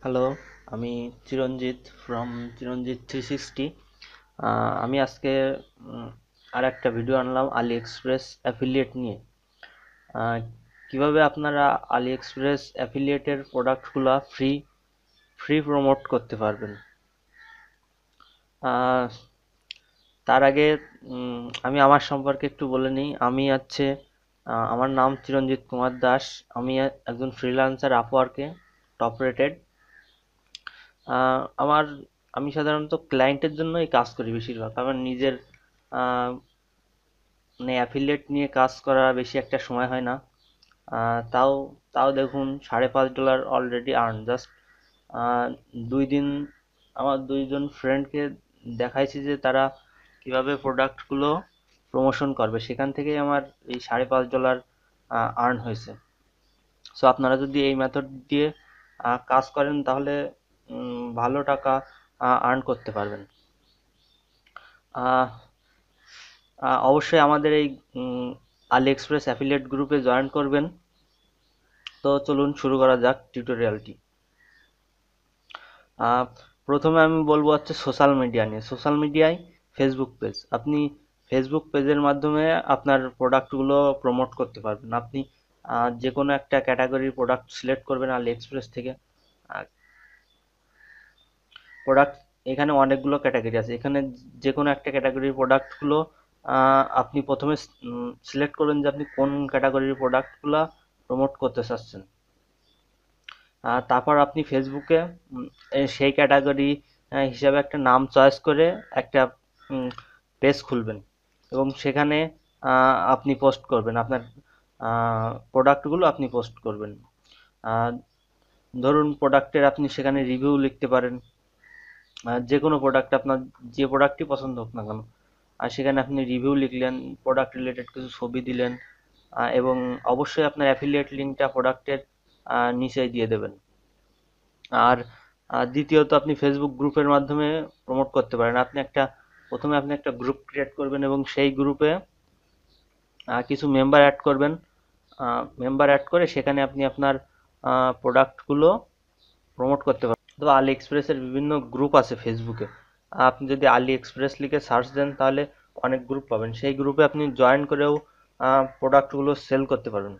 Hello, আমি চিরঞ্জিত from চিরঞ্জিত 360। আমি আজকে উম, আর একটা ভিডিও আনলাম আলি এক্সপ্রেস অ্যাফিলিয়েট নিয়ে। আহ, কিভাবে আপনারা আলি এক্সপ্রেস অ্যাফিলিয়েটের প্রোডাক্টগুলো ফ্রি ফ্রি প্রমোট করতে পারবেন। আহ, তার আগে আমি আমার সম্পর্কে একটু বলে নিই। আমার নাম চিরঞ্জিত কুমার দাস। আমি একজন ফ্রিল্যান্সার আপওয়ার্কে, টপ রেটেড। আমার আমি সাধারণত ক্লায়েন্টের জন্যই কাজ করি বেশিরভাগ। আমার নিজের আহ, মানে অ্যাফিলিয়েট নিয়ে কাজ করা বেশি একটা সময় হয় না। তাও তাও দেখুন, $5.5 অলরেডি আর্ন। জাস্ট 2 দিন আমার 2জন ফ্রেন্ডকে দেখাইছি যে তারা কিভাবে প্রোডাক্টগুলো প্রমোশন করবে, সেখান থেকেই আমার এই $5.5 আর্ন হয়েছে। সো আপনারা যদি এই মেথড দিয়ে কাজ করেন তাহলে ভালো টাকা আর্ন করতে পারবেন। আহ, অবশ্যই আমাদের এই আলি এক্সপ্রেস অ্যাফিলিয়েট গ্রুপে জয়েন করবেন। তো চলুন শুরু করা যাক টিউটোরিয়ালটি। আহ, প্রথমে আমি বলবো হচ্ছে সোশ্যাল মিডিয়া নিয়ে। সোশ্যাল মিডিয়ায় ফেসবুক পেজ, আপনি ফেসবুক পেজের মাধ্যমে আপনার প্রোডাক্টগুলো প্রমোট করতে পারবেন। আপনি যে কোনো একটা ক্যাটাগরির প্রোডাক্ট সিলেক্ট করবেন আলি এক্সপ্রেস থেকে। প্রোডাক্ট এখানে অনেকগুলো ক্যাটাগরি আছে, এখানে যে কোনো একটা ক্যাটাগরির প্রোডাক্টগুলো আপনি প্রথমে সিলেক্ট করবেন যে আপনি কোন ক্যাটাগরির প্রোডাক্টগুলো প্রমোট করতে চাচ্ছেন। তারপর আপনি ফেসবুকে সেই ক্যাটাগরি হিসাবে একটা নাম চয়েস করে একটা পেজ খুলবেন এবং সেখানে আপনি পোস্ট করবেন আপনার প্রোডাক্টগুলো আপনি পোস্ট করবেন। আহ, ধরুন প্রোডাক্টের আপনি সেখানে রিভিউ লিখতে পারেন। যে কোনো প্রোডাক্ট আপনার যে প্রোডাক্টই পছন্দ হোক না কেন, আর সেখানে আপনি রিভিউ লিখলেন, প্রোডাক্ট রিলেটেড কিছু ছবি দিলেন, এবং অবশ্যই আপনার অ্যাফিলিয়েট লিঙ্কটা প্রোডাক্টের নিচেই দিয়ে দেবেন। আর দ্বিতীয়ত আপনি ফেসবুক গ্রুপের মাধ্যমে প্রমোট করতে পারেন। প্রথমে আপনি একটা গ্রুপ ক্রিয়েট করবেন এবং সেই গ্রুপে কিছু মেম্বার অ্যাড করবেন। মেম্বার অ্যাড করে সেখানে আপনি আপনার প্রোডাক্টগুলো প্রমোট করতে পারেন। তো আলি এক্সপ্রেসের বিভিন্ন গ্রুপ আছে ফেসবুকে। আপনি যদি আলি এক্সপ্রেস লিখে সার্চ দেন তাহলে অনেক গ্রুপ পাবেন। সেই গ্রুপে আপনি জয়েন করেও প্রোডাক্টগুলো সেল করতে পারবেন।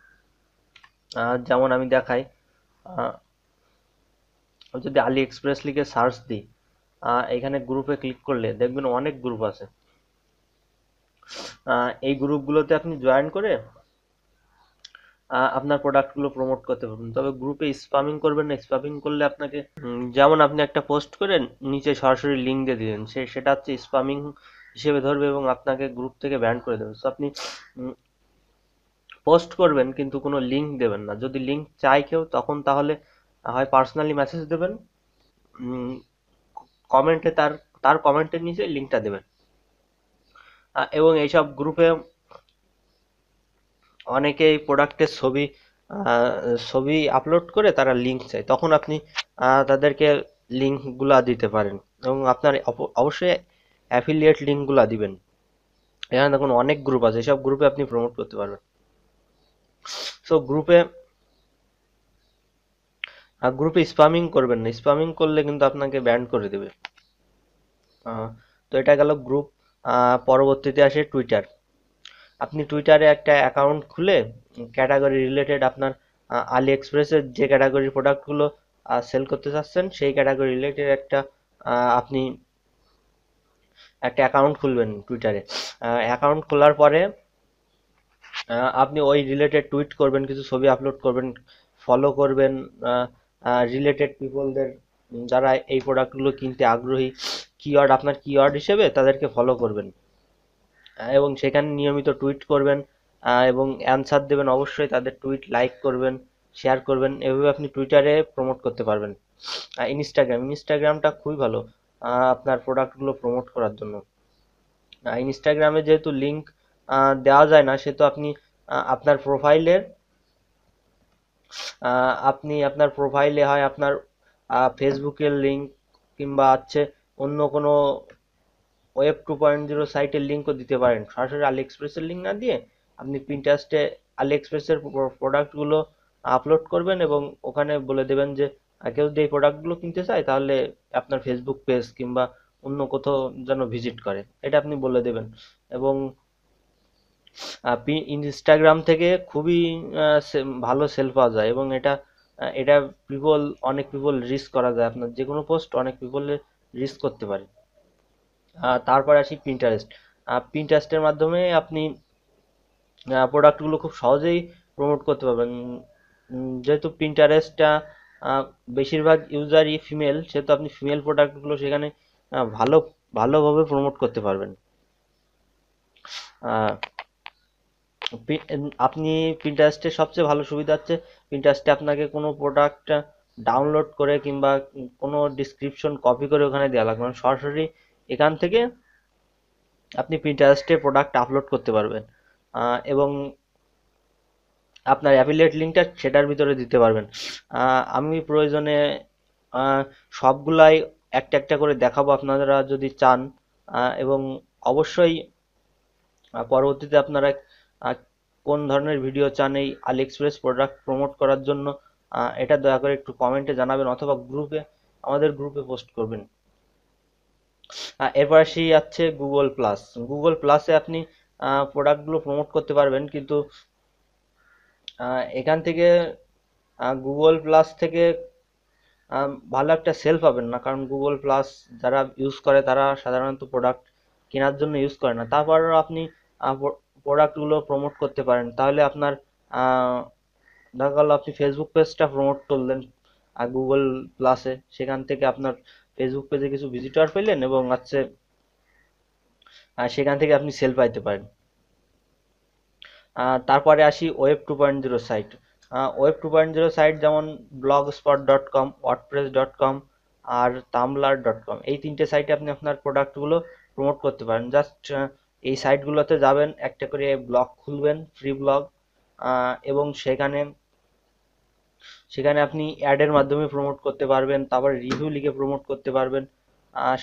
যেমন আমি দেখাই, আহ, আমি যদি আলি এক্সপ্রেস লিখে সার্চ দিই, এখানে গ্রুপে ক্লিক করলে দেখবেন অনেক গ্রুপ আছে। এই গ্রুপগুলোতে আপনি জয়েন করে আপনার প্রোডাক্টগুলো প্রমোট করতে পারবেন। তবে গ্রুপে স্পামিং করবেন না। স্পামিং করলে আপনাকে যেমন আপনি একটা পোস্ট করেন, নিচে সরাসরি লিঙ্ক দিয়ে দিলেন, সেটা হচ্ছে স্পামিং হিসেবে ধরবে এবং আপনাকে গ্রুপ থেকে ব্যান করে দেবে। তো আপনি পোস্ট করবেন কিন্তু কোনো লিঙ্ক দেবেন না। যদি লিঙ্ক চাই কেউ তখন তাহলে হয় পার্সোনালি মেসেজ দেবেন, কমেন্টে তার তার কমেন্টের নিচে লিঙ্কটা দেবেন। এবং এইসব গ্রুপে অনেকেই প্রোডাক্টের আহ, ছবি আপলোড করে তারা লিঙ্ক চায়, তখন আপনি তাদেরকে লিঙ্কগুলা দিতে পারেন এবং আপনার অবশ্যই অ্যাফিলিয়েট লিঙ্কগুলা দিবেন। এখানে দেখুন অনেক গ্রুপ আছে, সব গ্রুপে আপনি প্রমোট করতে পারবেন। সো গ্রুপে স্পামিং করবেন না। স্পামিং করলে কিন্তু আপনাকে ব্যান করে দেবে। আহ, তো এটা গেল গ্রুপ। পরবর্তীতে আসে টুইটার। আপনি টুইটারে একটা অ্যাকাউন্ট খুলে ক্যাটাগরি রিলেটেড আপনার আলি এক্সপ্রেসের যে ক্যাটাগরির প্রোডাক্টগুলো সেল করতে চাচ্ছেন সেই ক্যাটাগরি রিলেটেড আপনি একটা অ্যাকাউন্ট খুলবেন টুইটারে। অ্যাকাউন্ট খোলার পরে আপনি ওই রিলেটেড টুইট করবেন, কিছু ছবি আপলোড করবেন, ফলো করবেন রিলেটেড পিপলদের যারা এই প্রোডাক্টগুলো কিনতে আগ্রহী। আপনার কিওয়ার্ড হিসেবে তাদেরকে ফলো করবেন এবং সেখানে নিয়মিত টুইট করবেন এবং অ্যানসার দেবেন। অবশ্যই তাদের টুইট লাইক করবেন, শেয়ার করবেন। এভাবে আপনি টুইটারে প্রমোট করতে পারবেন। ইনস্টাগ্রামটা খুবই ভালো আপনার প্রোডাক্টগুলো প্রমোট করার জন্য। ইনস্টাগ্রামে যেহেতু লিঙ্ক দেওয়া যায় না, সেহেতু আপনার প্রোফাইলের আপনি আপনার প্রোফাইলে হয় আপনার ফেসবুকের লিঙ্ক কিংবা হচ্ছে অন্য কোনো ওয়েব 2.0 সাইটের লিঙ্কও দিতে পারেন। সরাসরি আলি এক্সপ্রেসের লিঙ্ক না দিয়ে আপনি পিন্টারেস্টে আলি এক্সপ্রেসের প্রোডাক্টগুলো আপলোড করবেন এবং ওখানে বলে দেবেন যে কেউ যদি এই প্রোডাক্টগুলো কিনতে চায় তাহলে আপনার ফেসবুক পেজ কিংবা অন্য কোথাও যেন ভিজিট করে, এটা আপনি বলে দেবেন। এবং ইনস্টাগ্রাম থেকে খুবই ভালো সেল পাওয়া যায়, এবং এটা অনেক পিপল রিস্ক করা যায়, আপনার যে কোনো পোস্ট অনেক পিপলের রিস্ক করতে পারে। তারপরে আসি পিন্টারেস্ট। পিন্টারেস্টের মাধ্যমে আপনি প্রোডাক্টগুলো খুব সহজেই প্রমোট করতে পারবেন। যেহেতু পিন্টারেস্টটা বেশিরভাগ ইউজারই ফিমেল, সেহেতু আপনি ফিমেল প্রোডাক্টগুলো সেখানে ভালোভাবে প্রমোট করতে পারবেন। আহ, আপনি পিন্টারেস্টের সবচেয়ে ভালো সুবিধা হচ্ছে, পিন্টারেস্টে আপনাকে কোনো প্রোডাক্ট ডাউনলোড করে কিংবা কোনো ডিসক্রিপশন কপি করে ওখানে দেওয়া লাগবে না, সরাসরি এখান থেকে আপনি পিন্টারেস্টে প্রোডাক্ট আপলোড করতে পারবেন। এবং আপনার অ্যাফিলিয়েট লিঙ্কটা সেটার ভিতরে দিতে পারবেন। আমি প্রয়োজনে আহ, সবগুলাই একটা একটা করে দেখাবো আপনারা যদি চান। এবং অবশ্যই পরবর্তীতে আপনারা আহ, কোন ধরনের ভিডিও চান এই আলি এক্সপ্রেস প্রোডাক্ট প্রমোট করার জন্য, এটা দয়া করে একটু কমেন্টে জানাবেন, অথবা আমাদের গ্রুপে পোস্ট করবেন। এরপর আসি যাচ্ছে গুগল প্লাস। গুগল প্লাসে আপনি প্রোডাক্টগুলো প্রমোট করতে পারবেন, কিন্তু এখান থেকে গুগল প্লাস থেকে ভালো একটা সেল পাবেন না, কারণ গুগল প্লাস যারা ইউজ করে তারা সাধারণত প্রোডাক্ট কেনার জন্য ইউজ করে না। তারপরেও আপনি প্রোডাক্টগুলো প্রমোট করতে পারেন, তাহলে আপনার আহ, দেখা গেল আপনি ফেসবুক পেজটা প্রমোট করলেন আর গুগল প্লাসে, সেখান থেকে আপনার ফেসবুক পেজে কিছু ভিজিটর পেলেন, এবং হচ্ছে সেখান থেকে আপনি সেল পাইতে পারেন। তারপরে আসি ওয়েব 2.0 সাইট। ওয়েব 2.0 সাইট যেমন blogspot.com, wordpress.com আর tumblr.com, এই তিনটে সাইটে আপনি আপনার প্রোডাক্টগুলো প্রমোট করতে পারেন। জাস্ট এই সাইটগুলোতে যাবেন, একটা করে ব্লগ খুলবেন, ফ্রি ব্লগ, এবং সেখানে সেখানে আপনি অ্যাডের মাধ্যমে প্রমোট করতে পারবেন, তারপরে রিভিউ লিখে প্রমোট করতে পারবেন।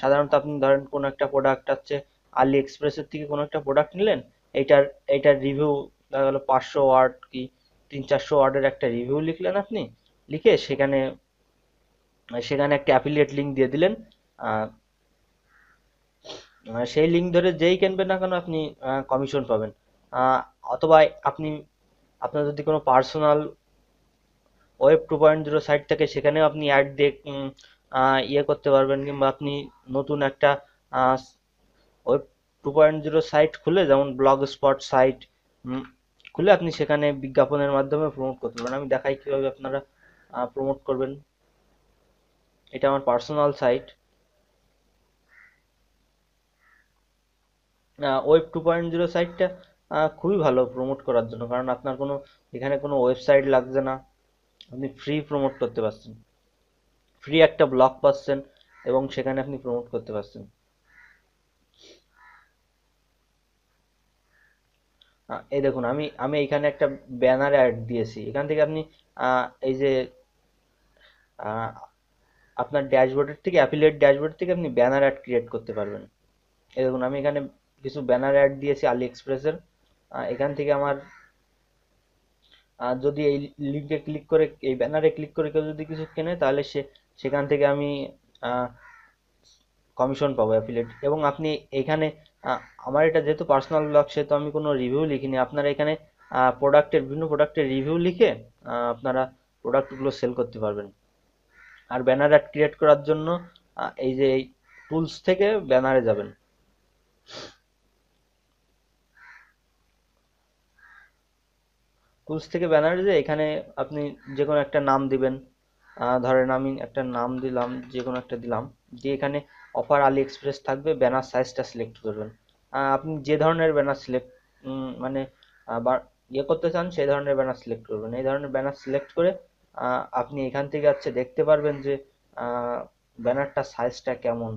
সাধারণত আপনি ধরেন কোনো একটা প্রোডাক্ট আছে, আলি এক্সপ্রেসের থেকে কোনো একটা প্রোডাক্ট নিলেন, এইটার এইটার রিভিউ দেখা গেলো 500 ওয়ার্ড কি 300-400 ওয়ার্ডের একটা রিভিউ লিখলেন আপনি, লিখে সেখানে সেখানে একটা অ্যাফিলিয়েট লিঙ্ক দিয়ে দিলেন। আহ, সেই লিঙ্ক ধরে যেই কিনবে না কেন আপনি কমিশন পাবেন। আহ, অথবা আপনি আপনার যদি কোনো পার্সোনাল ওয়েব 2.0 সাইট থেকে, সেখানেও আপনি অ্যাড দিয়ে ইয়ে করতে পারবেন, কিংবা আপনি নতুন একটা ওয়েব 2.0 সাইট খুলে, যেমন ব্লগ স্পট সাইট খুলে আপনি সেখানে বিজ্ঞাপনের মাধ্যমে প্রমোট করতে পারেন। আমি দেখাই কিভাবে আপনারা প্রমোট করবেন। এটা আমার পার্সোনাল সাইট। ওয়েব 2.0 সাইটটা খুবই ভালো প্রমোট করার জন্য, কারণ আপনার এখানে কোনো ওয়েবসাইট লাগছে না, আপনি ফ্রি প্রমোট করতে পারছেন, ফ্রি একটা ব্লগ পাচ্ছেন, এবং সেখানে আপনি প্রমোট করতে পারছেন। এই দেখুন, আমি আমি এখানে একটা ব্যানার অ্যাড দিয়েছি, এখান থেকে আপনি এই যে আহ, আপনার ড্যাশবোর্ডের থেকে, অ্যাফিলিয়েট ড্যাশবোর্ড থেকে আপনি ব্যানার অ্যাড ক্রিয়েট করতে পারবেন। এই দেখুন, আমি এখানে কিছু ব্যানার অ্যাড দিয়েছি আলি এক্সপ্রেসের। এখান থেকে আমার যদি এই লিঙ্কে ক্লিক করে, এই ব্যানারে ক্লিক করে কেউ যদি কিছু কেনে, তাহলে সেখান থেকে আমি কমিশন পাবো অ্যাফিলিয়েট। এবং আপনি এখানে আহ, আমার এটা যেহেতু পার্সোনাল ব্লগ, সেহেতু আমি কোনো রিভিউ লিখিনি, আপনারা এখানে বিভিন্ন প্রোডাক্টের রিভিউ লিখে আপনারা প্রোডাক্টগুলো সেল করতে পারবেন। আর ব্যানার অ্যাড ক্রিয়েট করার জন্য এই যে টুলস থেকে ব্যানারে যাবেন। টুলস থেকে ব্যানারে যে এখানে আপনি যে কোনো একটা নাম দিবেন। ধরেন আমি একটা নাম দিলাম, যে কোনো একটা দিলাম, দিয়ে এখানে অফার আলি এক্সপ্রেস থাকবে, ব্যানার সাইজটা সিলেক্ট করবেন। আপনি যে ধরনের ব্যানার সিলেক্ট মানে আবার ইয়ে করতে চান, সেই ধরনের ব্যানার সিলেক্ট করবেন। এই ধরনের ব্যানার সিলেক্ট করে আপনি এখান থেকে দেখতে পারবেন যে ব্যানারটা সাইজটা কেমন।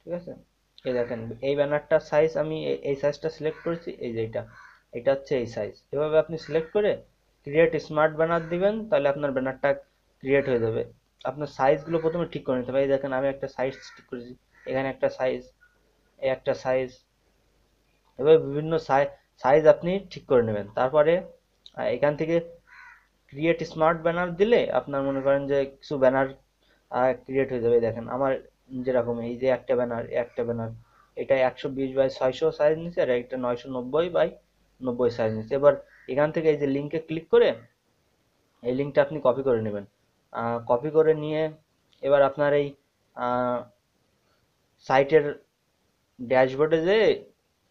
ঠিক আছে, এই দেখেন, এই ব্যানারটার সাইজ আমি এই সাইজটা সিলেক্ট করেছি, এই যে এটা হচ্ছে এই সাইজ। এভাবে আপনি সিলেক্ট করে ক্রিয়েট স্মার্ট ব্যানার দিবেন, তাহলে আপনার ব্যানারটা ক্রিয়েট হয়ে যাবে। আপনার সাইজগুলো প্রথমে ঠিক করে নিতে হবে। এই দেখেন, আমি একটা সাইজ ঠিক করেছি, এখানে একটা সাইজ, এই একটা সাইজ, এভাবে বিভিন্ন সাইজ আপনি ঠিক করে নেবেন। তারপরে এখান থেকে ক্রিয়েট স্মার্ট ব্যানার দিলে আপনার মনে করেন যে কিছু ব্যানার ক্রিয়েট হয়ে যাবে। দেখেন আমার যেরকম এই যে একটা ব্যানার এটা 120 বাই 600 সাইজ নিচ্ছে, আর একটা 990 বাই 90 সাইজ নিচ্ছে। এবার এখান থেকে এই যে লিঙ্কে ক্লিক করে এই লিঙ্কটা আপনি কপি করে নেবেন। কপি করে নিয়ে এবার আপনার এই সাইটের ড্যাশবোর্ডে যে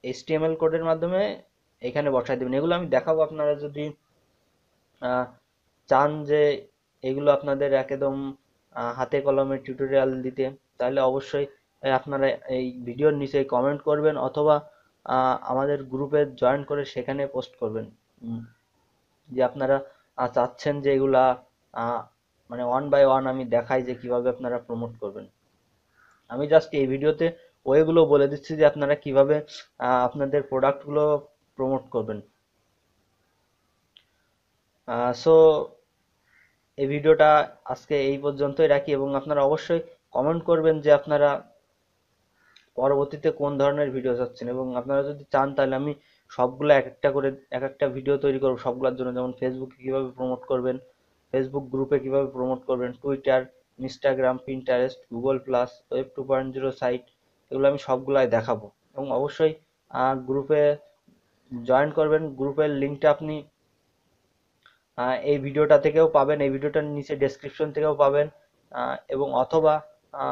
HTML কোডের মাধ্যমে এখানে বসায় দেবেন। এগুলো আমি দেখাবো, আপনারা যদি আহ, চান যে এগুলো আপনাদের একদম হাতে কলমে টিউটোরিয়াল দিতে, তাহলে অবশ্যই আপনারা এই ভিডিওর নিচে কমেন্ট করবেন, অথবা আমাদের গ্রুপে জয়েন করে সেখানে পোস্ট করবেন যে আপনারা চাচ্ছেন যে এগুলা আহ, মানে ওয়ান বাই ওয়ান আমি দেখাই যে কিভাবে আপনারা প্রমোট করবেন। আমি জাস্ট এই ভিডিওতে ওইগুলো বলে দিচ্ছি যে আপনারা কিভাবে আপনাদের প্রোডাক্টগুলো প্রমোট করবেন। সো এই ভিডিওটা আজকে এই পর্যন্তই রাখি, এবং আপনারা অবশ্যই কমেন্ট করবেন যে আপনারা পরবর্তীতে কোন ধরনের ভিডিও চাচ্ছেন, এবং আপনারা যদি চান তাহলে আমি সবগুলো এক একটা করে এক একটা ভিডিও তৈরি করব সবগুলোর জন্য। যেমন ফেসবুকে কিভাবে প্রমোট করবেন, ফেসবুক গ্রুপে কিভাবে প্রমোট করবেন, Twitter, Instagram, Pinterest, Google Plus, web 2.0 site, এগুলো আমি সবগুলাই দেখাবো। এবং অবশ্যই গ্রুপে জয়েন করবেন। গ্রুপের লিঙ্কটা আপনি এই ভিডিওটা থেকেও পাবেন, এই ভিডিওটার নিচে ডেসক্রিপশন থেকেও পাবেন, এবং অথবা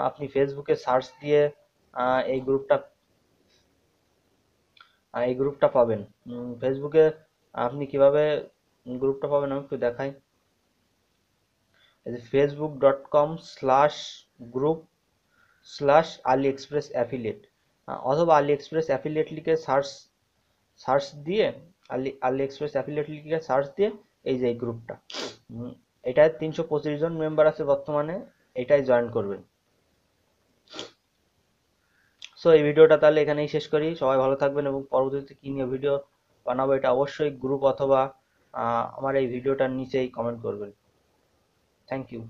আপনি ফেসবুকে সার্চ দিয়ে এই গ্রুপটা পাবেন। ফেসবুকে আপনি কিভাবে গ্রুপটা পাবেন আমি একটু দেখাই। এই যে facebook.com/group/আলি এক্সপ্রেস অ্যাফিলিয়েট, অথবা আলি এক্সপ্রেস অ্যাফিলিয়েট লিখে সার্চ দিয়ে আলি এক্সপ্রেস অ্যাফিলিয়েট লিখে সার্চ দিয়ে এই যে এই গ্রুপটা, এটায় 325 জন মেম্বার আছে বর্তমানে, এটাই জয়েন করবেন। সো এই ভিডিওটা তাহলে এখানেই শেষ করি। সবাই ভালো থাকবেন, এবং পরবর্তীতে কি নিয়ে ভিডিও বানাবো এটা অবশ্যই গ্রুপ অথবা আমার এই ভিডিওটার নিচেই কমেন্ট করবেন। Thank you.